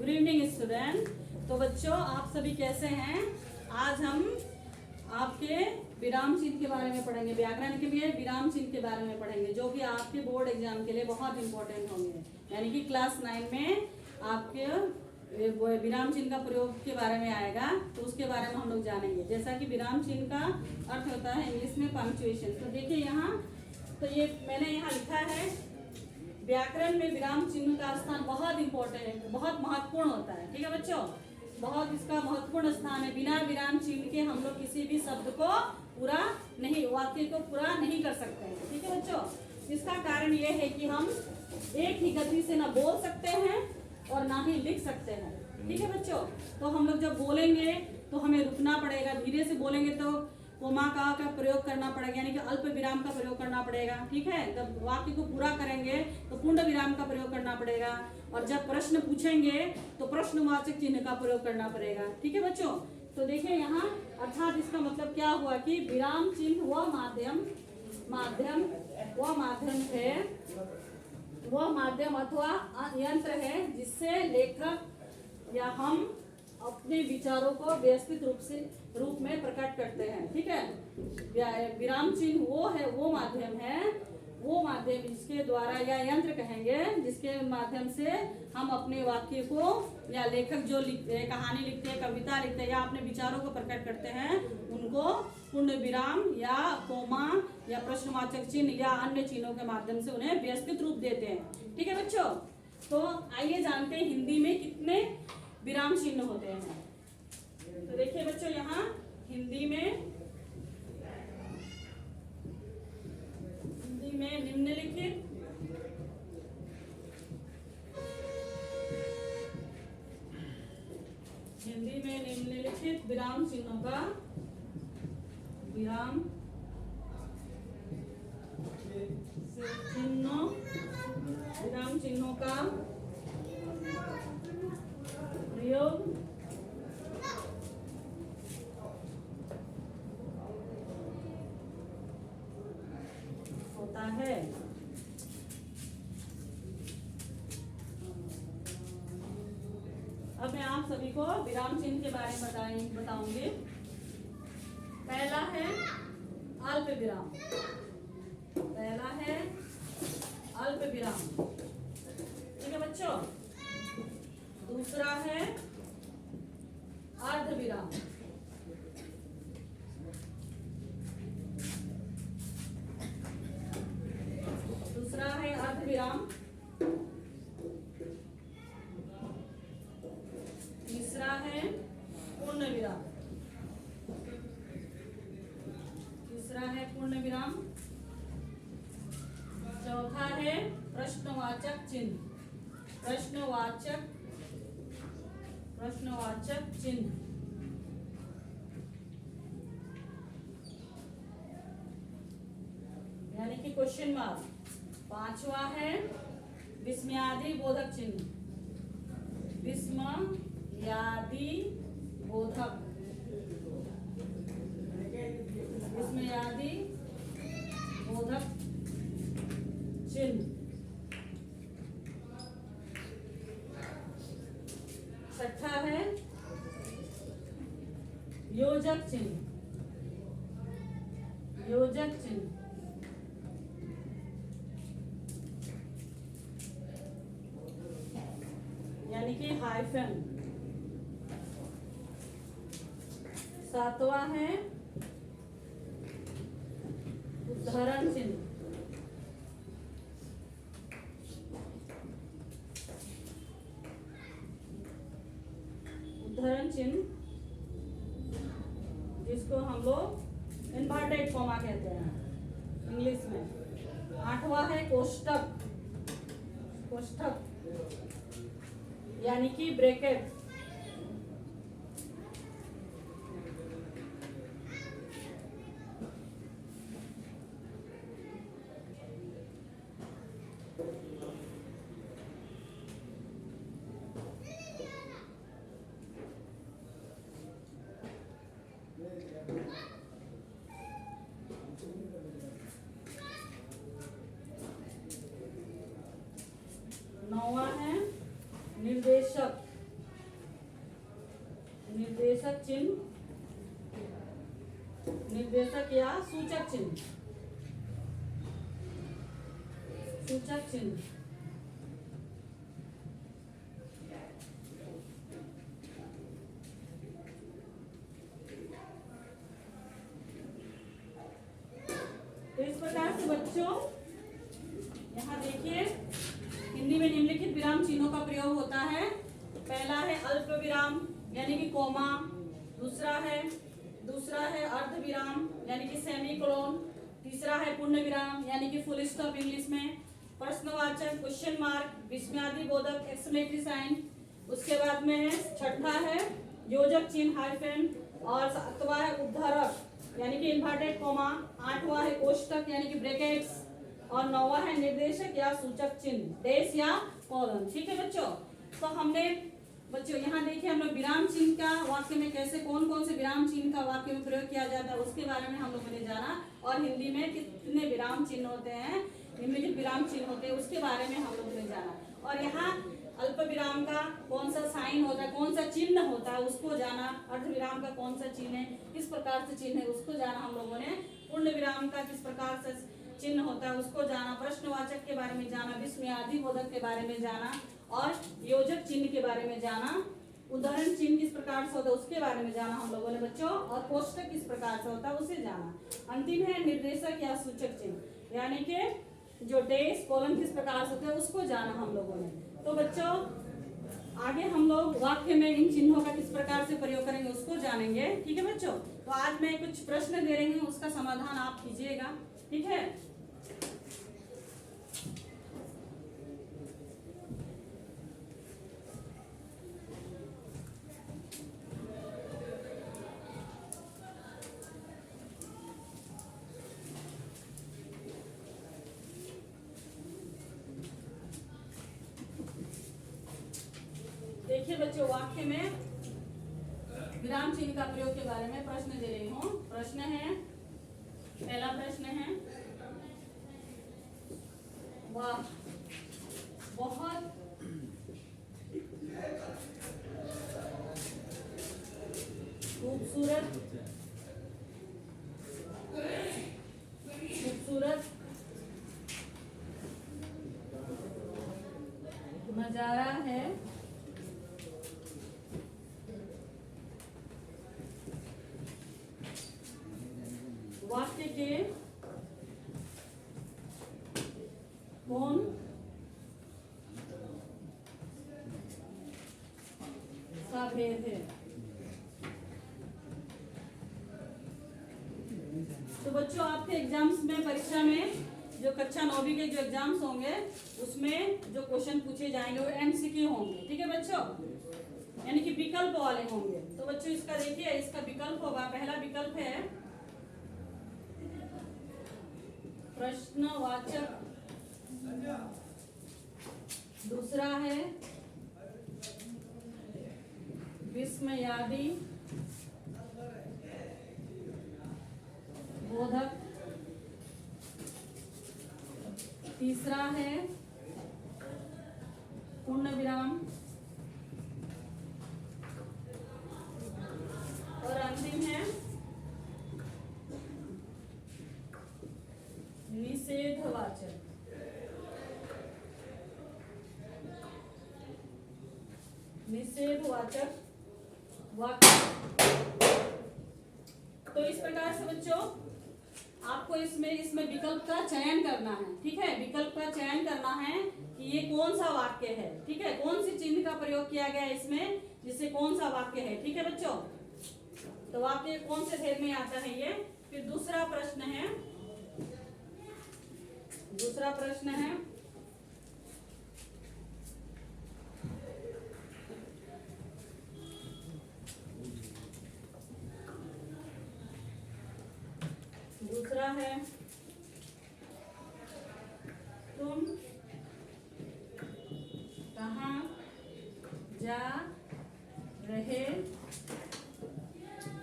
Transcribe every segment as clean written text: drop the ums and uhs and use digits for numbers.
Good evening student. तो बच्चों आप सभी कैसे हैं? आज हम आपके विराम चिन्ह के बारे में पढ़ेंगे, व्याकरण के लिए विराम चिन्ह के बारे में पढ़ेंगे, जो कि आपके बोर्ड एग्जाम के लिए बहुत इंपॉर्टेंट होंगे। यानी कि क्लास 9 में आपके विराम चिन्ह का प्रयोग के बारे में आएगा, तो उसके बारे में हम लोग जानेंगे। जैसा कि विराम चिन्ह का अर्थ होता है इंग्लिश में पंक्चुएशन। तो देखिए यहाँ, तो ये मैंने यहाँ लिखा है, व्याकरण में विराम चिन्ह का स्थान बहुत इंपॉर्टेंट है, बहुत महत्वपूर्ण होता है। ठीक है बच्चों, बहुत इसका महत्वपूर्ण स्थान है। बिना विराम चिन्ह के हम लोग किसी भी शब्द को पूरा नहीं, वाक्य को पूरा नहीं कर सकते हैं। ठीक है बच्चों, इसका कारण ये है कि हम एक ही गति से ना बोल सकते हैं और ना ही लिख सकते हैं। ठीक है बच्चों, तो हम लोग जब बोलेंगे तो हमें रुकना पड़ेगा, धीरे से बोलेंगे तो कोमा का प्रयोग करना पड़ेगा, यानी कि अल्प विराम का प्रयोग करना पड़ेगा। ठीक है, जब वाक्य को पूरा करेंगे तो पूर्ण विराम का प्रयोग करना पड़ेगा, और जब प्रश्न पूछेंगे तो प्रश्नवाचक चिन्ह का प्रयोग करना पड़ेगा। ठीक है बच्चों, तो देखिए यहाँ, अर्थात इसका मतलब क्या हुआ कि विराम चिन्ह वह माध्यम अथवा यंत्र है जिससे लेखक या हम अपने विचारों को व्यवस्थित रूप में प्रकट करते हैं। ठीक है, विराम चिन्ह वो माध्यम जिसके द्वारा, या यंत्र कहेंगे, जिसके माध्यम से हम अपने वाक्य को, या लेखक जो कहानी लिखते हैं, कविता लिखते हैं, या अपने विचारों को प्रकट करते हैं, उनको पूर्ण विराम या कोमा या प्रश्नवाचक चिन्ह या अन्य चिन्हों के माध्यम से उन्हें व्यवस्थित रूप देते हैं। ठीक है बच्चों, तो आइए जानते हैं हिंदी में कितने विराम चिन्ह होते हैं। तो देखिए बच्चों, यहाँ हिंदी में निम्नलिखित विराम चिन्हों का प्रयोग होता है। अब मैं आप सभी को विराम चिन्ह के बारे में बताऊंगी। पहला है अल्प विराम। ठीक है बच्चों, दूसरा है अर्ध विराम। तीसरा है पूर्ण विराम। चौथा है प्रश्नवाचक चिन्ह। यानी कि क्वेश्चन मार्क। पांचवा है विस्मयादि बोधक चिन्ह। विस्मयादि बोधक चिन्ह। छठा है योजक चिन्ह। यानी कि हाइफन। सातवां है उदाहरण चिन्ह। जिसको हम लोग इन्वर्टेड कॉमा कहते हैं इंग्लिश में। आठवां है कोष्टक, यानी कि ब्रैकेट। नौवां है निर्देशक। निर्देशक चिन्ह, निर्देशक या सूचक चिन्ह, सूचक चिन्ह। तो इस प्रकार से बच्चों यहाँ देखिए हिंदी में निम्नलिखित विराम चिन्हों का प्रयोग होता है। पहला है अल्प विराम यानी कि कोमा, दूसरा है अर्ध विराम यानी कि सेमीकोलन, तीसरा है पूर्ण विराम यानी कि फुल स्टॉप इंग्लिश में, प्रश्नवाचक क्वेश्चन मार्क, विस्मयादि बोधक एक्सक्लेमेटरी साइन, उसके बाद में छठा है योजक चिन्ह हाइफन, और सातवां है उद्धारक यानी कि इन्वर्टेड कोमा, आठवां है कोष्टक यानी कि ब्रैकेट्स, और नौवां है निर्देशक या सूचक चिन्ह डेश या कॉलन। ठीक है बच्चों, तो हमने बच्चों यहाँ देखिए हम लोग विराम चिन्ह का वाक्य में कैसे कौन कौन से विराम चिन्ह का वाक्य में प्रयोग किया जाता है उसके बारे में हम लोगों ने जाना, और हिंदी में कितने विराम चिन्ह होते हैं, निम्नलिखित विराम चिन्ह होते हैं उसके बारे में हम लोगों ने जाना। और यहाँ अल्प विराम का कौन सा साइन होता है, कौन सा चिन्ह होता है उसको जाना, अर्ध विराम का कौन सा चिन्ह है, किस प्रकार से चिन्ह है उसको जाना हम लोगों ने, पूर्ण विराम का किस प्रकार से चिन्ह होता है उसको जाना, प्रश्नवाचक के बारे में जाना, विस्मयादि बोधक के बारे में जाना, और योजक चिन्ह के बारे में जाना, उदाहरण चिन्ह किस प्रकार से होता है उसके बारे में जाना हम लोगों ने बच्चों, और कोष्टक किस प्रकार से होता है उसे जाना। अंतिम है निर्देशक या सूचक चिन्ह यानी कि जो डेश कॉलन किस प्रकार से होता है उसको जाना हम लोगों ने। तो बच्चों आगे हम लोग वाक्य में इन चिन्हों का किस प्रकार से प्रयोग करेंगे उसको जानेंगे। ठीक है बच्चों, तो आज मैं कुछ प्रश्न दे रही हूँ उसका समाधान आप कीजिएगा। ठीक है, देखिए बच्चों वाक्य में विराम चिन्ह का प्रयोग के बारे में प्रश्न दे रही हूँ। प्रश्न है, पहला प्रश्न है, वाह बहुत खूबसूरत नजारा है वाक्य के कौन सा भेद है। तो बच्चों आपके एग्जाम्स में परीक्षा में जो कक्षा 9वीं के जो एग्जाम्स होंगे उसमें जो क्वेश्चन पूछे जाएंगे वो एमसीक्यू होंगे। ठीक है बच्चों, यानी कि विकल्प वाले होंगे। तो बच्चों इसका देखिए, इसका विकल्प होगा, पहला विकल्प है प्रश्नवाचक, दूसरा है विस्मयादि बोधक, तीसरा है पूर्ण विराम, और अंतिम है निषेधवाचक। निषेधवाचक वाक्य। तो इस प्रकार से बच्चों आपको इसमें विकल्प का चयन करना है। ठीक है, विकल्प का चयन करना है कि ये कौन सा वाक्य है। ठीक है, कौन सी चिन्ह का प्रयोग किया गया है इसमें, जिससे कौन सा वाक्य है। ठीक है बच्चों, तो वाक्य कौन से भेद में आता है ये। फिर दूसरा प्रश्न है, दूसरा प्रश्न है तुम कहाँ जा रहे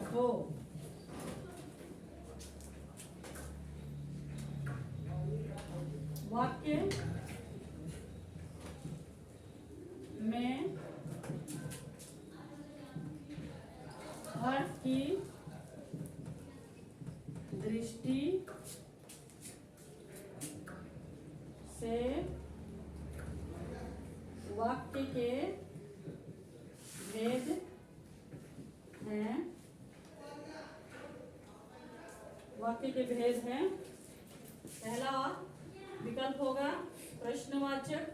हो। वाक्य में पाठ की दृष्टि से वाक्य के भेद हैं, वाक्य के भेद हैं। पहला विकल्प होगा प्रश्नवाचक,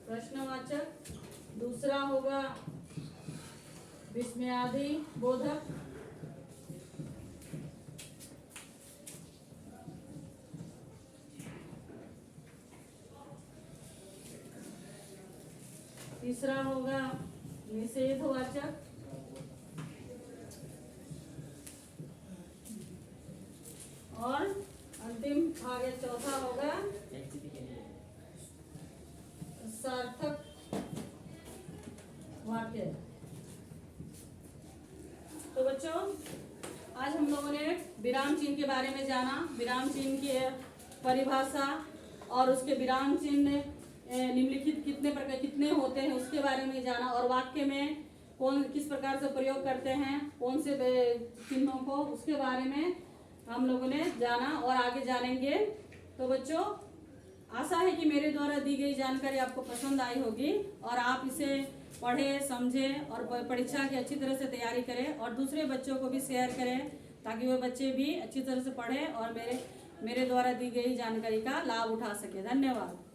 प्रश्नवाचक। दूसरा होगा विस्मयादि बोधक। तीसरा होगा निषेधवाचक। और अंतिम भाग चौथा होगा सार्थक वाक्य। तो बच्चों, आज हम लोगों ने विराम चिन्ह के बारे में जाना, विराम चिन्ह की परिभाषा और उसके विराम चिन्ह निम्नलिखित कितने होते हैं उसके बारे में जाना, और वाक्य में कौन किस प्रकार से प्रयोग करते हैं कौन से चिन्हों को, उसके बारे में हम लोगों ने जाना और आगे जानेंगे। तो बच्चों, आशा है कि मेरे द्वारा दी गई जानकारी आपको पसंद आई होगी और आप इसे पढ़ें, समझें और परीक्षा की अच्छी तरह से तैयारी करें और दूसरे बच्चों को भी शेयर करें ताकि वो बच्चे भी अच्छी तरह से पढ़ें और मेरे द्वारा दी गई जानकारी का लाभ उठा सके। धन्यवाद।